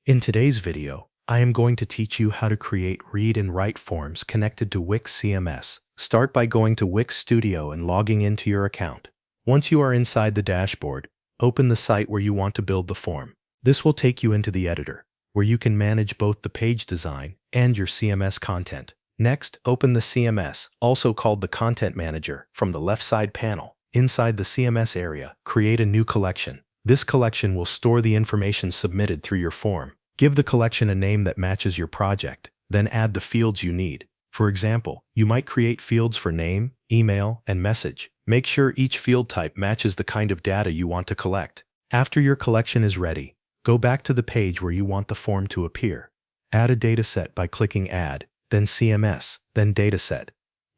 In today's video, I am going to teach you how to create read and write forms connected to Wix CMS. Start by going to Wix Studio and logging into your account. Once you are inside the dashboard, open the site where you want to build the form. This will take you into the editor, where you can manage both the page design and your CMS content. Next, open the CMS, also called the Content Manager, from the left side panel. Inside the CMS area, create a new collection. This collection will store the information submitted through your form. Give the collection a name that matches your project, then add the fields you need. For example, you might create fields for name, email, and message. Make sure each field type matches the kind of data you want to collect. After your collection is ready, go back to the page where you want the form to appear. Add a dataset by clicking Add, then CMS, then Dataset.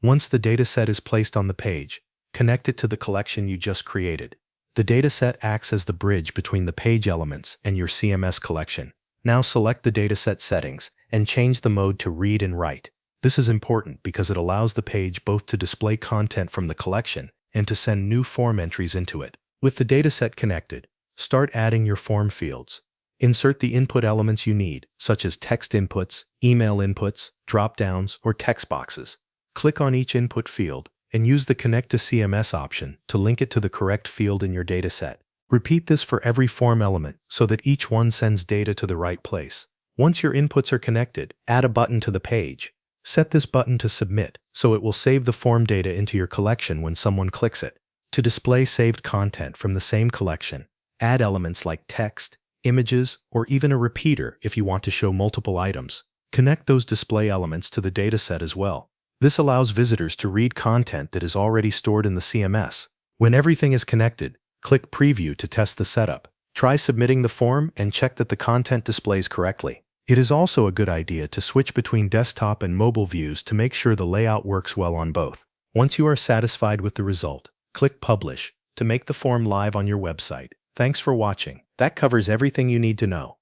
Once the dataset is placed on the page, connect it to the collection you just created. The dataset acts as the bridge between the page elements and your CMS collection. Now select the dataset settings and change the mode to read and write. This is important because it allows the page both to display content from the collection and to send new form entries into it. With the dataset connected, start adding your form fields. Insert the input elements you need, such as text inputs, email inputs, drop-downs, or text boxes. Click on each input field and use the Connect to CMS option to link it to the correct field in your dataset. Repeat this for every form element so that each one sends data to the right place. Once your inputs are connected, add a button to the page. Set this button to Submit so it will save the form data into your collection when someone clicks it. To display saved content from the same collection, add elements like text, images, or even a repeater if you want to show multiple items. Connect those display elements to the dataset as well. This allows visitors to read content that is already stored in the CMS. When everything is connected, click Preview to test the setup. Try submitting the form and check that the content displays correctly. It is also a good idea to switch between desktop and mobile views to make sure the layout works well on both. Once you are satisfied with the result, click Publish to make the form live on your website. Thanks for watching. That covers everything you need to know.